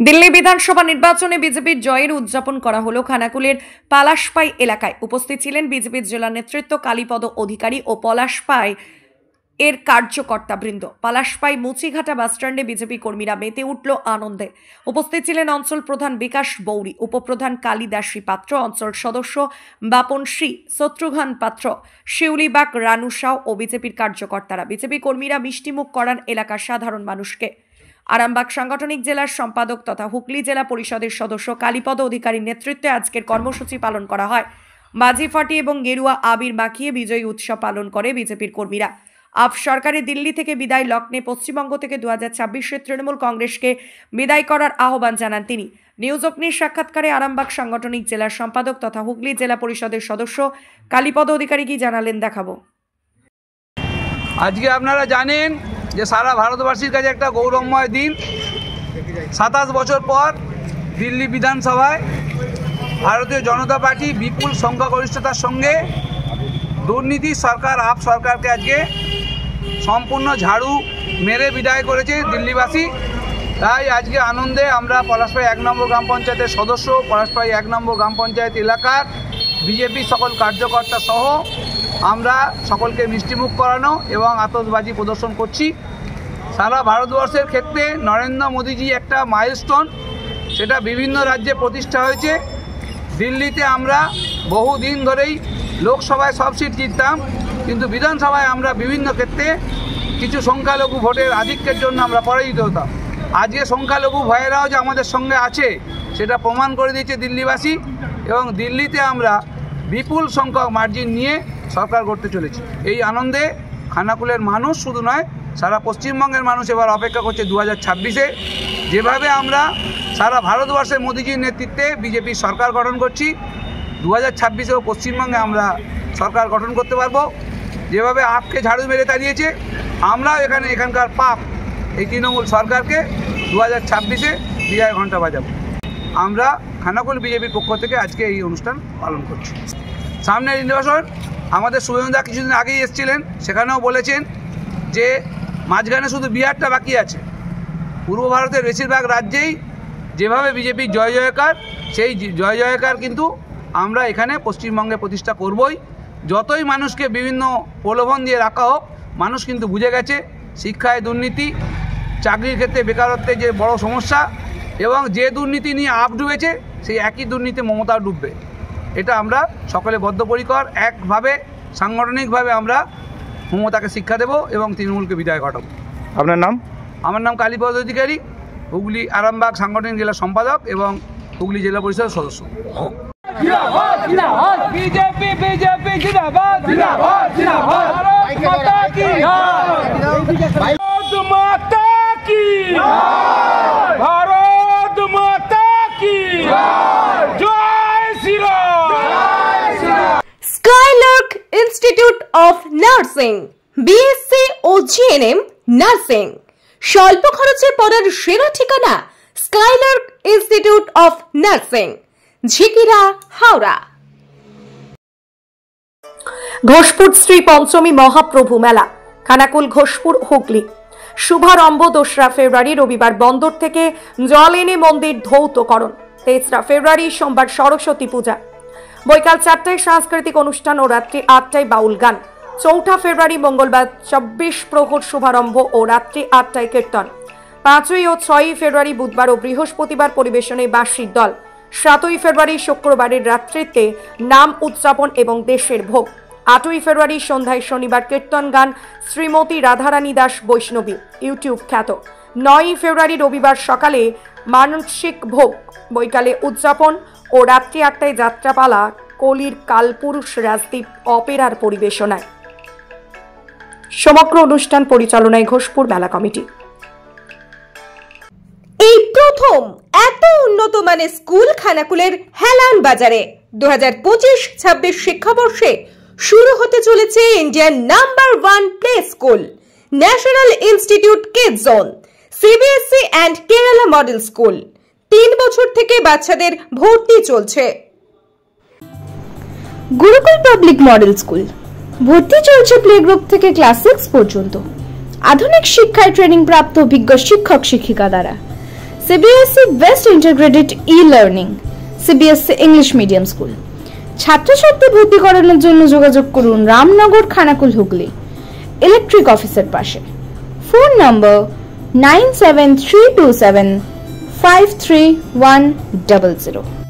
দিল্লি বিধানসভা নির্বাচনে বিজেপির জয়ের উদযাপন করা হলো খানাকুলের পলাশপাই এলাকায়। উপস্থিত ছিলেন বিজেপির জেলা নেতৃত্ব কালীপদ অধিকারী ও পলাশপাই এর কার্যকর্তাবৃন্দ। পলাশপাই মুচিঘাটা বাসস্ট্যান্ডে বিজেপি কর্মীরা মেতে উঠল আনন্দে। উপস্থিত ছিলেন অঞ্চল প্রধান বিকাশ বৌরি, উপপ্রধান কালিদাসী পাত্র, অঞ্চল সদস্য বাপন শ্রী, শত্রুঘ্ন পাত্র, শিউলিবাগ রানু সাউ ও বিজেপির কার্যকর্তারা। বিজেপি কর্মীরা মিষ্টিমুখ করান এলাকার সাধারণ মানুষকে। আরামবাগ সাংগঠনিক জেলার সম্পাদক তথা হুগলি জেলা পরিষদের সদস্য কালীপদ অধিকারীর নেতৃত্বে আজকের কর্মসূচি পালন করা হয়। বাজি ফাটিয়ে এবং গেরুয়া আবির মাখিয়ে বিজয়ী উৎসব পালন করে বিজেপির কর্মীরা। আপ সরকারের দিল্লি থেকে বিদায় লগ্নে পশ্চিমবঙ্গ থেকে 2026-এ তৃণমূল কংগ্রেসকে বিদায় করার আহ্বান জানান তিনি। নিউজ অগ্নির সাক্ষাৎকারে আরামবাগ সাংগঠনিক জেলার সম্পাদক তথা হুগলি জেলা পরিষদের সদস্য কালীপদ অধিকারী কি জানালেন দেখাবো। আজকে আপনারা জানেন যে সারা ভারতবাসীর কাছে একটা গৌরবময় দিন। 27 বছর পর দিল্লি বিধানসভায় ভারতীয় জনতা পার্টি বিপুল সংখ্যাগরিষ্ঠতার সঙ্গে দুর্নীতি সরকার আপ সরকারকে আজকে সম্পূর্ণ ঝাড়ু মেরে বিদায় করেছে দিল্লিবাসী। তাই আজকে আনন্দে আমরা পলাশপাই 1 নম্বর গ্রাম পঞ্চায়েতের সদস্য, পলাশপাই 1 নম্বর গ্রাম পঞ্চায়েত এলাকার বিজেপি সকল কার্যকর্তা সহ আমরা সকলকে মিষ্টিমুখ করানো এবং আতশবাজি প্রদর্শন করছি। সারা ভারতবর্ষের ক্ষেত্রে নরেন্দ্র মোদীজি একটা মাইলস্টোন, সেটা বিভিন্ন রাজ্যে প্রতিষ্ঠা হয়েছে। দিল্লিতে আমরা বহুদিন ধরেই লোকসভায় সব সিট জিততাম, কিন্তু বিধানসভায় আমরা বিভিন্ন ক্ষেত্রে কিছু সংখ্যালঘু ভোটের আধিক্যের জন্য আমরা পরাজিত হতাম। আজকে সংখ্যালঘু ভাইয়েরাও যে আমাদের সঙ্গে আছে সেটা প্রমাণ করে দিয়েছে দিল্লিবাসী, এবং দিল্লিতে আমরা বিপুল সংখ্যক মার্জিন নিয়ে সরকার করতে চলেছি। এই আনন্দে খানাকুলের মানুষ শুধু নয়, সারা পশ্চিমবঙ্গের মানুষ এবার অপেক্ষা করছে 2026-এ যেভাবে আমরা সারা ভারতবর্ষের মোদীজির নেতৃত্বে বিজেপি সরকার গঠন করছি, 2026-এও পশ্চিমবঙ্গে আমরা সরকার গঠন করতে পারবো। যেভাবে আপকে ঝাড়ু মেরে তাড়িয়েছে, আমরাও এখানকার পাপ এই তৃণমূল সরকারকে 2026-এ বিজয় ঘণ্টা বাজাবো। আমরা খানাকুল বিজেপির পক্ষ থেকে আজকে এই অনুষ্ঠান পালন করছি। সামনের নির্বাচন আমাদের শুভেন্দুদা কিছুদিন আগেই এসেছিলেন, সেখানেও বলেছেন যে মাঝখানে শুধু বিহারটা বাকি আছে। পূর্ব ভারতের বেশিরভাগ রাজ্যেই যেভাবে বিজেপির জয় জয়কার, সেই জয় জয়কার কিন্তু আমরা এখানে পশ্চিমবঙ্গে প্রতিষ্ঠা করবই। যতই মানুষকে বিভিন্ন প্রলোভন দিয়ে রাখা হোক, মানুষ কিন্তু বুঝে গেছে শিক্ষায় দুর্নীতি, চাকরির ক্ষেত্রে বেকারত্বের যে বড় সমস্যা, এবং যে দুর্নীতি নিয়ে আপ ডুবেছে সেই একই দুর্নীতি মমতাও ডুববে। এটা আমরা সকলে বদ্ধপরিকর, একভাবে সাংগঠনিকভাবে আমরা মমতাকে শিক্ষা দেব এবং তৃণমূলকে বিদায় ঘটাবো। আপনার নাম? আমার নাম কালীপদ অধিকারী, হুগলি আরামবাগ সাংগঠনিক জেলা সম্পাদক এবং হুগলি জেলা পরিষদের সদস্য। বিজেপি বিজেপি জিন্দাবাদ জিন্দাবাদ জিন্দাবাদ। ভারত মাতা কি জয়, ভারত মাতা কি জয়, ভারত মাতা কি জয়, জয় শ্রী রাম, জয় Shri Ram. Skylark institute of nursing, BSc ও জিএনএম নার্সিং। স্বল্প খরচে পড়ার সেরা ঠিকানা Skylark institute of nursing, Jhikira, Howrah. Ghoshpur Shri Panchami Mahaprabhu মেলা, খানাকুল, ঘোষপুর, হুগলি। শুভারম্ভ 2রা ফেব্রুয়ারি রবিবার বন্দর থেকে জল এনে মন্দির ধৌতকরণ। 23রা ফেব্রুয়ারি সোমবার সরস্বতী পূজা। বৈকাল 4টায় সাংস্কৃতিক অনুষ্ঠান ও রাত্রি 8টায় বাউল গান। 4ঠা ফেব্রুয়ারি মঙ্গলবার 24 প্রহর শুভারম্ভ ও রাত্রি 8টায় কীর্তন। 5ই ও 6ই ফেব্রুয়ারি বুধবার ও বৃহস্পতিবার পরিবেশনে বাঁশির দল। 7ই ফেব্রুয়ারি শুক্রবারের রাত্রিতে নাম উদযাপন এবং দেশের ভোগ। 8ই ফেব্রুয়ারি সন্ধ্যায় শনিবার কীর্তন গান শ্রীমতী রাধারানী দাস বৈষ্ণবী, ইউটিউব খ্যাত। 9ই ফেব্রুয়ারি রবিবার সকালে মানসিক ভোগ, বৈকালে উদযাপন ও রাত্রি 8টায় যাত্রাপালা কলির কালপুরুষ রাজদীপ অপেরার পরিবেশনায়। সমগ্র অনুষ্ঠান পরিচালনায় ঘোষপুর মেলা কমিটি। এই প্রথম এত উন্নত মানের স্কুল খানাকুলের হেলান বাজারে 2025-26 শিক্ষাবর্ষে শুরু হতে চলেছে Indian number 1 play school, national institute kids zone, CBSE and Kerala model school. 3 বছর থেকে বাচ্চাদের ভর্তি চলছে। গুরুকুল পাবলিক মডেল স্কুল, ভর্তি চলছে প্লে গ্রুপ থেকে ক্লাস 6 পর্যন্ত। আধুনিক শিক্ষায় ট্রেনিং প্রাপ্ত অভিজ্ঞ শিক্ষক শিক্ষিকা দ্বারা CBSE best integrated e-learning, CBSE English medium school. ছাত্রছাত্রী ভর্তি করানোর জন্য যোগাযোগ করুন রামনগর, খানাকুল, হুগলি, ইলেকট্রিক অফিসের পাশে। ফোন নম্বর 9732753100।